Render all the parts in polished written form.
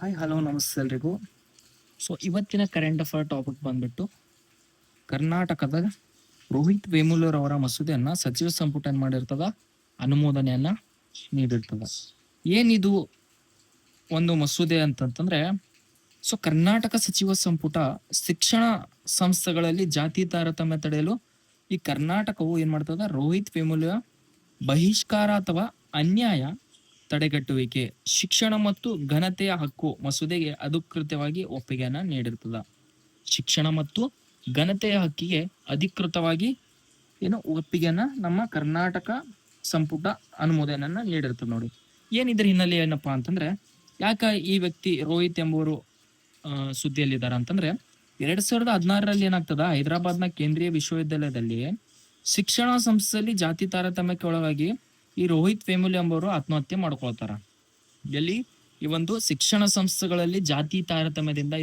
Hi hello ನಮಸ್ತೆ ಎಲ್ರಿಗೂ. ಇವತ್ತಿನ ಕರೆಂಟ್ ಅಫೇರ್ ಟಾಪಿಕ್ ಬಂದ್ಬಿಟ್ಟು ಕರ್ನಾಟಕದ ರೋಹಿತ್ ವೇಮುಲರ್ ಅವರ ಮಸೂದೆಯನ್ನ ಸಚಿವ ಸಂಪುಟ ಏನ್ ಮಾಡಿರ್ತದ, ಅನುಮೋದನೆಯನ್ನ ನೀಡಿರ್ತದ. ಏನಿದು ಒಂದು ಮಸೂದೆ ಅಂತಂತಂದ್ರೆ, ಕರ್ನಾಟಕ ಸಚಿವ ಸಂಪುಟ ಶಿಕ್ಷಣ ಸಂಸ್ಥೆಗಳಲ್ಲಿ ಜಾತಿ ತಾರತಮ್ಯ ತಡೆಯಲು ಈ ಕರ್ನಾಟಕವು ಏನ್ ಮಾಡ್ತದ, ರೋಹಿತ್ ವೇಮುಲ ಬಹಿಷ್ಕಾರ ಅಥವಾ ಅನ್ಯಾಯ ತಡೆಗಟ್ಟುವಿಕೆ ಶಿಕ್ಷಣ ಮತ್ತು ಘನತೆಯ ಹಕ್ಕು ಮಸೂದೆಗೆ ಅಧಿಕೃತವಾಗಿ ಒಪ್ಪಿಗೆಯನ್ನ ನೀಡಿರ್ತದ. ಶಿಕ್ಷಣ ಮತ್ತು ಘನತೆಯ ಹಕ್ಕಿಗೆ ಅಧಿಕೃತವಾಗಿ ಒಪ್ಪಿಗೆಯನ್ನ ನಮ್ಮ ಕರ್ನಾಟಕ ಸಂಪುಟ ಅನುಮೋದನೆಯನ್ನ ನೀಡಿರ್ತದೆ ನೋಡಿ. ಏನಿದ್ರ ಹಿನ್ನೆಲೆ ಏನಪ್ಪಾ ಅಂತಂದ್ರೆ, ಯಾಕ ಈ ವ್ಯಕ್ತಿ ರೋಹಿತ್ ಎಂಬುವರು ಸುದ್ದಿಯಲ್ಲಿದ್ದಾರೆ ಅಂತಂದ್ರೆ, 2016ರಲ್ಲಿ ಏನಾಗ್ತದ, ಹೈದರಾಬಾದ್ನ ಕೇಂದ್ರೀಯ ವಿಶ್ವವಿದ್ಯಾಲಯದಲ್ಲಿ ಶಿಕ್ಷಣ ಸಂಸ್ಥೆಯಲ್ಲಿ ಜಾತಿ ತಾರತಮ್ಯಕ್ಕೆ ಒಳಗಾಗಿ ಈ ರೋಹಿತ್ ವೇಮುಲ ಎಂಬುವರು ಆತ್ಮಹತ್ಯೆ ಮಾಡ್ಕೊಳ್ತಾರ. ಎಲ್ಲಿ? ಈ ಒಂದು ಶಿಕ್ಷಣ ಸಂಸ್ಥೆಗಳಲ್ಲಿ ಜಾತಿ ತಾರತಮ್ಯದಿಂದ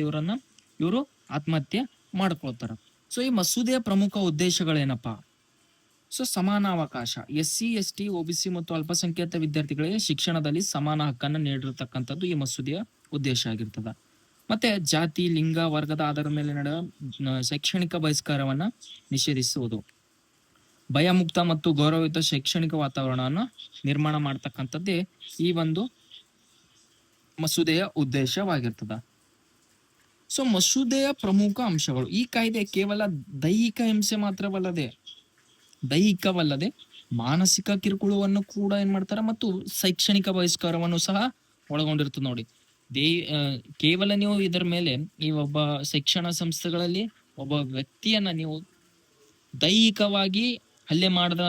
ಇವರು ಆತ್ಮಹತ್ಯೆ ಮಾಡ್ಕೊಳ್ತಾರ. ಈ ಮಸೂದೆಯ ಪ್ರಮುಖ ಉದ್ದೇಶಗಳೇನಪ್ಪಾ? ಸಮಾನ ಅವಕಾಶ, SC ST OBC ಮತ್ತು ಅಲ್ಪಸಂಖ್ಯಾತ ವಿದ್ಯಾರ್ಥಿಗಳಿಗೆ ಶಿಕ್ಷಣದಲ್ಲಿ ಸಮಾನ ಹಕ್ಕನ್ನು ನೀಡಿರತಕ್ಕಂಥದ್ದು ಈ ಮಸೂದೆಯ ಉದ್ದೇಶ ಆಗಿರ್ತದ. ಮತ್ತೆ ಜಾತಿ, ಲಿಂಗ, ವರ್ಗದ ಆಧಾರದ ಮೇಲೆ ನಡೆಯುವ ಶೈಕ್ಷಣಿಕ ಬಹಿಷ್ಕಾರವನ್ನ ನಿಷೇಧಿಸುವುದು, ಭಯಮುಕ್ತ ಮತ್ತು ಗೌರವಯುತ ಶೈಕ್ಷಣಿಕ ವಾತಾವರಣವನ್ನು ನಿರ್ಮಾಣ ಮಾಡ್ತಕ್ಕಂಥದ್ದೇ ಈ ಒಂದು ಮಸೂದೆಯ ಉದ್ದೇಶವಾಗಿರ್ತದ. ಮಸೂದೆಯ ಪ್ರಮುಖ ಅಂಶಗಳು. ಈ ಕಾಯ್ದೆ ಕೇವಲ ದೈಹಿಕ ಹಿಂಸೆ ದೈಹಿಕವಲ್ಲದೆ ಮಾನಸಿಕ ಕಿರುಕುಳವನ್ನು ಕೂಡ ಏನ್ ಮಾಡ್ತಾರ, ಮತ್ತು ಶೈಕ್ಷಣಿಕ ಬಹಿಷ್ಕಾರವನ್ನು ಸಹ ಒಳಗೊಂಡಿರ್ತದೆ ನೋಡಿ. ಕೇವಲ ನೀವು ಇದರ ಮೇಲೆ ಈ ಒಬ್ಬ ಶಿಕ್ಷಣ ಸಂಸ್ಥೆಗಳಲ್ಲಿ ಒಬ್ಬ ವ್ಯಕ್ತಿಯನ್ನ ನೀವು ದೈಹಿಕವಾಗಿ ಹಲ್ಲೆ ಮಾಡದ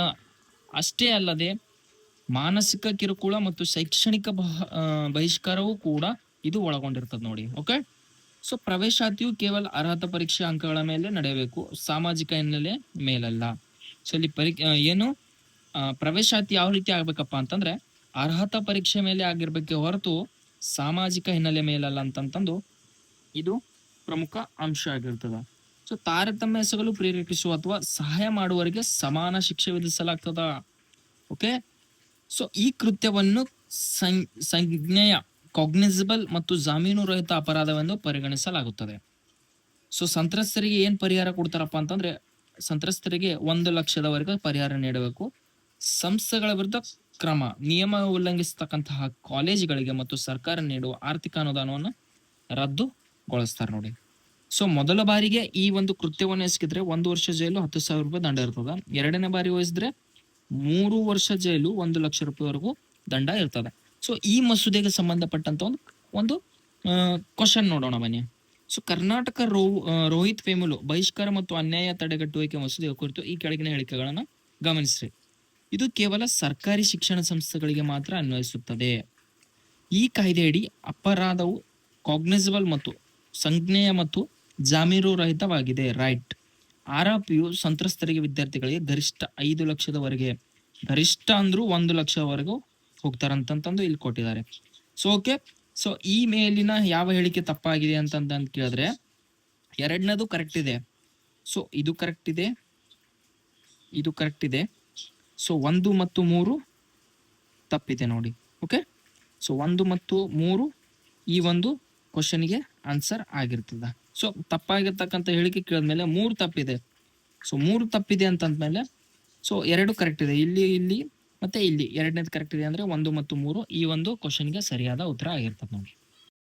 ಅಷ್ಟೇ ಅಲ್ಲದೆ ಮಾನಸಿಕ ಕಿರುಕುಳ ಮತ್ತು ಶೈಕ್ಷಣಿಕ ಬಹಿಷ್ಕಾರವೂ ಕೂಡ ಇದು ಒಳಗೊಂಡಿರ್ತದೆ ನೋಡಿ. ಓಕೆ. ಪ್ರವೇಶಾತಿಯು ಕೇವಲ ಅರ್ಹತಾ ಪರೀಕ್ಷೆ ಅಂಕಗಳ ಮೇಲೆ ನಡೆಯಬೇಕು, ಸಾಮಾಜಿಕ ಹಿನ್ನೆಲೆ ಮೇಲಲ್ಲ. ಇಲ್ಲಿ ಪ್ರವೇಶಾತಿ ಯಾವ ರೀತಿ ಆಗ್ಬೇಕಪ್ಪ ಅಂತಂದ್ರೆ, ಅರ್ಹತಾ ಪರೀಕ್ಷೆ ಮೇಲೆ ಆಗಿರ್ಬೇಕೆ ಹೊರತು ಸಾಮಾಜಿಕ ಹಿನ್ನೆಲೆ ಮೇಲಲ್ಲ ಅಂತಂದು ಇದು ಪ್ರಮುಖ ಅಂಶ ಆಗಿರ್ತದ. ತಾರತಮ್ಯ ಎಸಗಲು ಪ್ರೇರೇಪಿಸುವ ಅಥವಾ ಸಹಾಯ ಮಾಡುವವರಿಗೆ ಸಮಾನ ಶಿಕ್ಷೆ ವಿಧಿಸಲಾಗ್ತದ. ಓಕೆ. ಈ ಕೃತ್ಯವನ್ನು ಸಂಜ್ಞೇಯ ಕಾಗ್ನಿಸಬಲ್ ಮತ್ತು ಜಾಮೀನು ರಹಿತ ಅಪರಾಧವೆಂದು ಪರಿಗಣಿಸಲಾಗುತ್ತದೆ. ಸಂತ್ರಸ್ತರಿಗೆ ಏನ್ ಪರಿಹಾರ ಕೊಡ್ತಾರಪ್ಪ ಅಂತಂದ್ರೆ, ಸಂತ್ರಸ್ತರಿಗೆ 1 ಲಕ್ಷದವರೆಗೆ ಪರಿಹಾರ ನೀಡಬೇಕು. ಸಂಸ್ಥೆಗಳ ವಿರುದ್ಧ ಕ್ರಮ, ನಿಯಮ ಉಲ್ಲಂಘಿಸತಕ್ಕಂತಹ ಕಾಲೇಜುಗಳಿಗೆ ಮತ್ತು ಸರ್ಕಾರ ನೀಡುವ ಆರ್ಥಿಕ ಅನುದಾನವನ್ನು ರದ್ದುಗೊಳಿಸ್ತಾರೆ ನೋಡಿ. ಮೊದಲ ಬಾರಿಗೆ ಈ ಒಂದು ಕೃತ್ಯವನ್ನು ಎಸಗಿದ್ರೆ 1 ವರ್ಷ ಜೈಲು, 10,000 ರೂಪಾಯಿ ದಂಡ ಇರ್ತದ. 2ನೇ ಬಾರಿ ವಹಿಸಿದ್ರೆ 3 ವರ್ಷ ಜೈಲು, 1 ಲಕ್ಷ ರೂಪಾಯಿವರೆಗೂ ದಂಡ ಇರ್ತದೆ. ಈ ಮಸೂದೆಗೆ ಸಂಬಂಧಪಟ್ಟಂತ ಒಂದು ಕ್ವಶನ್ ನೋಡೋಣ ಬನ್ನಿ. ಕರ್ನಾಟಕ ರೋಹಿತ್ ವೇಮುಲ ಬಹಿಷ್ಕಾರ ಮತ್ತು ಅನ್ಯಾಯ ತಡೆಗಟ್ಟುವಿಕೆ ಮಸೂದೆಯ ಕುರಿತು ಈ ಕೆಳಗಿನ ಹೇಳಿಕೆಗಳನ್ನ ಗಮನಿಸ್ರಿ. ಇದು ಕೇವಲ ಸರ್ಕಾರಿ ಶಿಕ್ಷಣ ಸಂಸ್ಥೆಗಳಿಗೆ ಮಾತ್ರ ಅನ್ವಯಿಸುತ್ತದೆ. ಈ ಕಾಯ್ದೆಯಡಿ ಅಪರಾಧವು ಕಾಗ್ನಿಸಬಲ್ ಮತ್ತು ಸಂಜ್ಞೇಯ ಮತ್ತು ಜಾಮೀನು ರಹಿತವಾಗಿದೆ. ರೈಟ್. ಆರೋಪಿಯು ಸಂತ್ರಸ್ತರಿಗೆ, ವಿದ್ಯಾರ್ಥಿಗಳಿಗೆ ಗರಿಷ್ಠ 5 ಲಕ್ಷದವರೆಗೆ, ಗರಿಷ್ಠ ಅಂದ್ರೂ 1 ಲಕ್ಷವರೆಗೂ ಹೋಗ್ತಾರಂತಂದು ಇಲ್ಲಿ ಕೊಟ್ಟಿದ್ದಾರೆ. ಓಕೆ. ಈ ಮೇಲಿನ ಯಾವ ಹೇಳಿಕೆ ತಪ್ಪಾಗಿದೆ ಅಂತ ಕೇಳಿದ್ರೆ, 2ನೇದು ಕರೆಕ್ಟ್ ಇದೆ. ಇದು ಕರೆಕ್ಟ್ ಇದೆ, ಇದು ಕರೆಕ್ಟ್ ಇದೆ. 1 ಮತ್ತು 3 ತಪ್ಪಿದೆ ನೋಡಿ. ಓಕೆ. 1 ಮತ್ತು 3 ಈ ಒಂದು ಕ್ವಶನ್ಗೆ ಆನ್ಸರ್ ಆಗಿರ್ತದ. ತಪ್ಪಾಗಿರ್ತಕ್ಕಂಥ ಹೇಳಿಕೆ ಕೇಳಿದ್ಮೇಲೆ 3 ತಪ್ಪಿದೆ. 3 ತಪ್ಪಿದೆ ಅಂತಂದ್ಮೇಲೆ 2 ಕರೆಕ್ಟ್ ಇದೆ. ಇಲ್ಲಿ ಮತ್ತೆ ಇಲ್ಲಿ 2ನೇದು ಕರೆಕ್ಟ್ ಇದೆ ಅಂದ್ರೆ 1 ಮತ್ತು 3 ಈ ಒಂದು ಕ್ವಶನ್ಗೆ ಸರಿಯಾದ ಉತ್ತರ ಆಗಿರ್ತದೆ ನೋಡಿ.